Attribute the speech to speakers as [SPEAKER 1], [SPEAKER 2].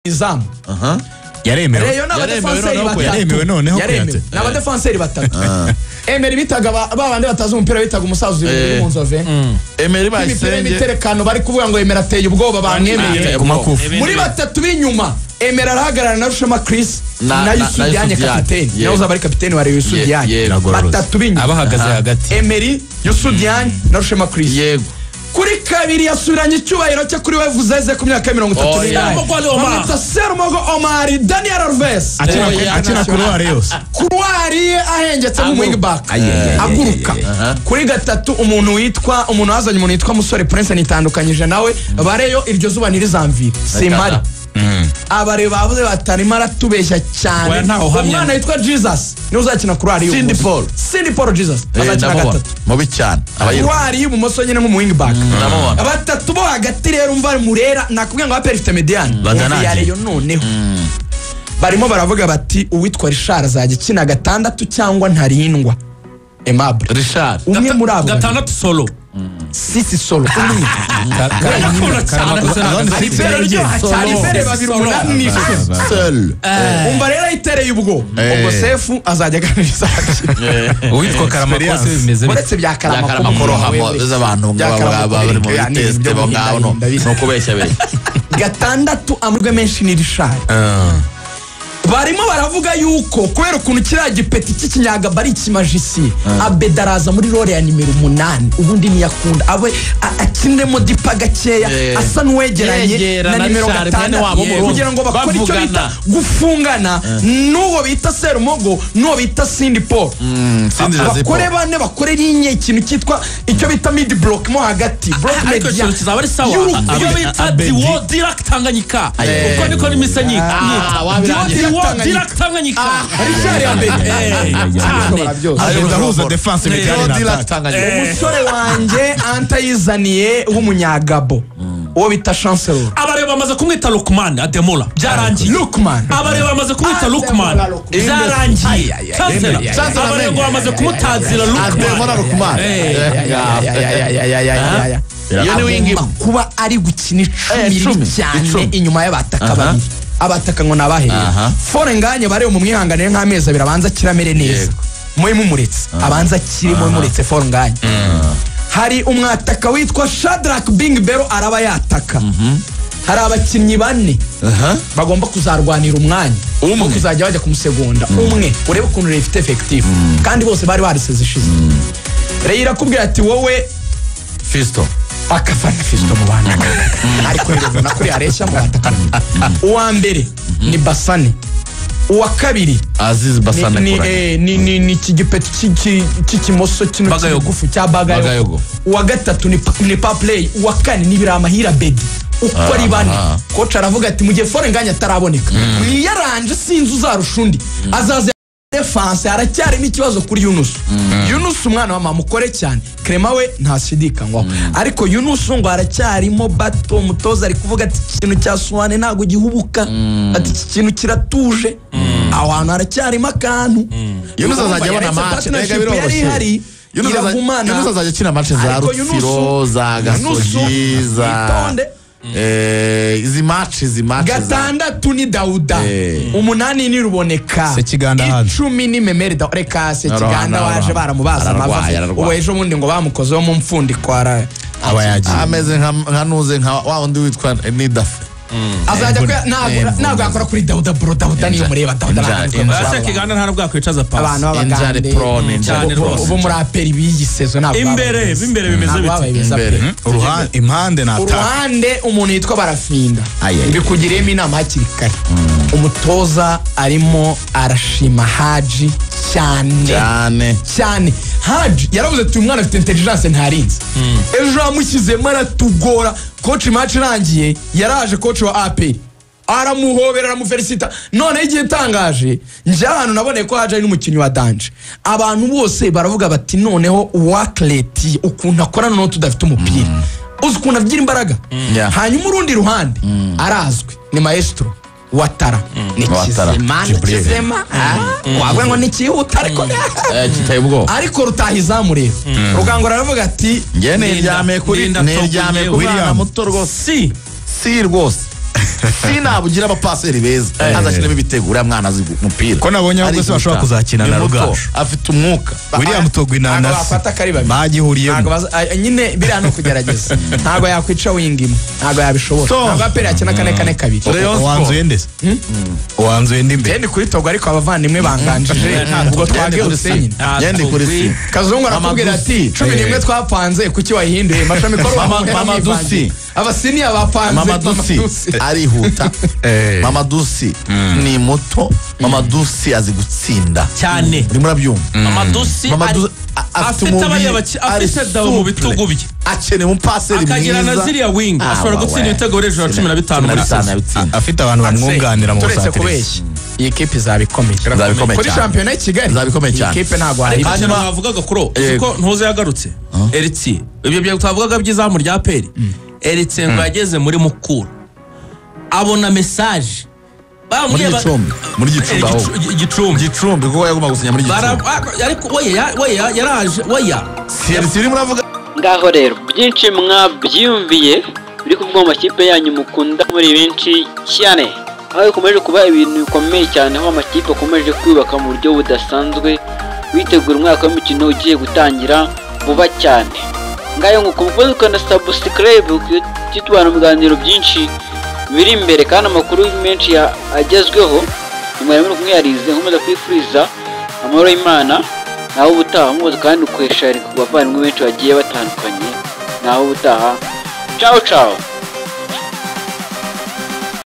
[SPEAKER 1] izamu
[SPEAKER 2] yaremewe noneho
[SPEAKER 1] yaremewe n'abadefanseri batatu Emery bitaga babande batazi umupira bitaga umusazi uri mu nzove
[SPEAKER 3] Emery bayisenge
[SPEAKER 1] imiterekano bari kuvuga ngo Emery ateye ubwoba bamwemeye muri batatu b'inyuma Emery arahagarara na Rushema Chris na Yusuf Diagne kapiteni nawe uzaba ari kapiteni wa Yusuf Diagne batatu b'inyuma
[SPEAKER 2] abahagaze hagati
[SPEAKER 1] Emery Yusuf Diagne na Rushema Chris yego kuri kabiri yasubiranye icyubahiro cyo kuri Wevuzeze ku myaka 30 Sermogo Omar Daniel Alves
[SPEAKER 2] akina kuruwari yose
[SPEAKER 1] kuruwari ahengetse mu wing back aguruka kuri gatatu umuntu hazanye umuntu witwa Musore Prince nitandukanyije nawe bareyo iryo zuba nirizamvira simari abare bavuze batari maratubeshya cyane umwana witwa Jesus ni uzakina kuruwari yo Cindy Paul Jesus azakina gatatu
[SPEAKER 3] mubi cyane
[SPEAKER 1] kuruwari y'ubumoso nyine mu wing back batatu bo hagati rero umva murera nakubwiye ngo aperifite mediane yareyo noneho barimo baravuga bati uwitwa Richard azajya kina gatandatu cyangwa ntarindwa Aimable
[SPEAKER 3] Richard
[SPEAKER 1] umwe muri abo
[SPEAKER 4] gatandatu solo
[SPEAKER 1] sisi solo umva rero itereye ubwo Sefu azajya aganiriza
[SPEAKER 2] uwitwa Karamakose bimeze
[SPEAKER 1] uretse bya
[SPEAKER 3] Karamakoro abantu bari mu teste bo ngaho no kubeshya beshya
[SPEAKER 1] gatandatu amurwe menshi ni Richard barimo baravuga yuko kubera ukuntu kiriya gipeti cy'ikinyaga bari ikimajisi Abedaraza muri role ya nimero 8 ubundi niyakunda abe akiniremo dipa gakeya asa n'uwegeranye na nimero 5 kugira ngo bakore icyo bita gufungana n'uwo bita Sermogo n'uwo bita Cindy Paul bakore bane bakore linye ikintu cyitwa icyo bita mid block mo hagati block media
[SPEAKER 4] kizaba ari sawa iyo bita Diwo Direct Tanganyika uko niko nimisanyi Direct Tanganyika
[SPEAKER 1] Richard yambere
[SPEAKER 2] ndahuza defense mediane
[SPEAKER 1] umusore wanje antayizaniye w'umunyagabo uwo bita Chancellor
[SPEAKER 4] abareba bamaze kumwita Lukman Ademola byarangiye
[SPEAKER 1] Lukman
[SPEAKER 4] abareba bamaze kumwita Lukman byarangiye Chancellor abareba bamaze kumutazira
[SPEAKER 3] Lukman
[SPEAKER 1] yani wingi kuba ari gukina 10 cyane inyuma y'abataka babiri abataka ngo nabahe fore nganye bare mu mwihanganire nk'amezi abirabanza kiramere neza moye mumuretse abanza kirimo muretse fore nganye hari umwataka witwa Shadrack Bingbero araba yataka hari abakinnyi bane bagomba kuzarwanira umwanya umwe kuzajya bajya kumusegonda umwe urebe ukuntu refite effective kandi bose bari bariseze ishize Reira kubwira ati wowe
[SPEAKER 3] Fisto
[SPEAKER 1] akafana Fisto mu bana ariko rero nakuri areshya mu bataka uwa mbere ni Basane uwa kabiri
[SPEAKER 3] Aziz Basane
[SPEAKER 1] ni kigipeti cy'ikimoso kino cy'igufu cya Bagayogo uwa gatatu ni Paplay uwa kane ni Biramahira Bedi uko ari bane coach aravuga ati mu gihe fore nganya taraboneka yaranje sinzi uzarushundi azaze defense aracyari n'ikibazo kuri Yunus umwana wa mamukore cyane Clement we ntashidikanywa ariko Yunus ngo aracyarimo bato umutoza ari kuvuga ati ikintu cya Suwane ntago gihubuka ati iki kintu kiratuje ahantu aracyarimo akantu
[SPEAKER 3] Yunus azajya abona match nega biroroshye Yunus azajya kina match za Rutsiro za Gasogi za izi match
[SPEAKER 1] gatandatu ni Dauda umunani ni Ruboneka 10 ni Memeri da reka Sekiganda waje baramubaza amavazi ubu ejo bundi ngo bamukozeho mu mfundiko
[SPEAKER 3] abayagiye ameze nka nuze nka wa undi witwa Nidafe
[SPEAKER 1] azajya ntabwo yakora kuri Dauda niyo mureba Dauda
[SPEAKER 4] Sekiganda nta nabwo yakwicaza pass
[SPEAKER 1] abantu babagande
[SPEAKER 4] cyane rwose
[SPEAKER 1] ubu muri aperi biyigisezo ntabwo
[SPEAKER 4] imbere bimeze
[SPEAKER 1] biti
[SPEAKER 2] impande
[SPEAKER 1] uruhande umuntu yitwa Barafinda bikugiremo inama hakiri kare umutoza arimo arashima Haji cyane Haji yaravuze ati umwana afite intelligence ntarinze ejo amushyizemo aratugora coach match irangiye yaraje coach wa AP aramuhobera aramufelicita none igihe tangaje nje ahantu naboneye ko Haji ari n'umukinnyi wa Danje abantu bose baravuga bati noneho Wakleti ukuntu akorana no tudafite umupira uzi ukuntu agira imbaraga hanyuma urundi ruhande arazwi ni Maestro Watara Nikizema wabwe ngo nikihuta ariko
[SPEAKER 3] kitaye ubwo
[SPEAKER 1] ariko rutahizamu rero rugangora aravuga ati
[SPEAKER 3] nge neryame kuri na muto rwose si rwose sinabugira abapaseri beza azashyiramo ibitego uriya mwana azi umupira
[SPEAKER 2] ko nabonye ahubwo se bashobora kuzakina na Rugaju
[SPEAKER 3] afite umwuka
[SPEAKER 2] William Togwina na bagihuriyemo
[SPEAKER 1] nyine biriya no kugerageza ntago yakwica wingimo ntago yabishobora ntago aperi yakina 4-4-2
[SPEAKER 2] wanzuye ndese wanzuye ndimbe
[SPEAKER 1] ni kuri Togo ariko abavandimwe banganjije ubwo twagiye usenye
[SPEAKER 3] yende kuri si
[SPEAKER 1] Kazungu arakubwira ati 11 twapanze kuki wayihinduye mashami ko
[SPEAKER 3] Mamadusi
[SPEAKER 1] abasini abapanze
[SPEAKER 3] Mamadusi arihuta Mamadusi ni muto Mamadusi azi gutsinda
[SPEAKER 4] cyane
[SPEAKER 3] uri murabyumva
[SPEAKER 4] Mamadusi afite afite dawo mu bitugu bye
[SPEAKER 3] akene mu paseri mwiza
[SPEAKER 4] akagira na ziriya wing ashobora gutsinda ibitego rejo 15 muri season
[SPEAKER 2] afite abantu bamwunganira mu busatirizi
[SPEAKER 1] iyi kipe izabikomeye kuri championnat y'Kigali
[SPEAKER 3] izabikomeye cyane
[SPEAKER 1] iyi kipe ntago hari
[SPEAKER 4] hanyuma bavugaga kuro uko ntuze yagarutse Eritsi ibyo byo twavugaga by'izamu rya peri Eritsi ngo yageze muri Mukura abona message
[SPEAKER 3] muri Gicumbi kuko yagomba gusinya muri Gicumbi
[SPEAKER 4] ariko yaraje
[SPEAKER 3] siri muravuga
[SPEAKER 5] ngaho rero byinshi mwabyumviye biri kuvuga mu makipe yanyu mukunda muri benshi cyane aho bikomeje kuba ibintu bikomeye cyane aho amakipe akomeje kwubaka mu buryo budasanzwe witegura umwaka w'imikino ugiye gutangira vuba cyane ngayo ngo kuvuga ukana subscribe kitubana mu biganiro byinshi biri imbere kandi amakuru menshi agezweho nyuma muri kumwiyarize nkomeza kwifuriza amahoro y'Imana naho ubutaha muze kandi ukwesharika ku bavandimwe benshi bagiye batandukanye naho ubutaha ciao ciao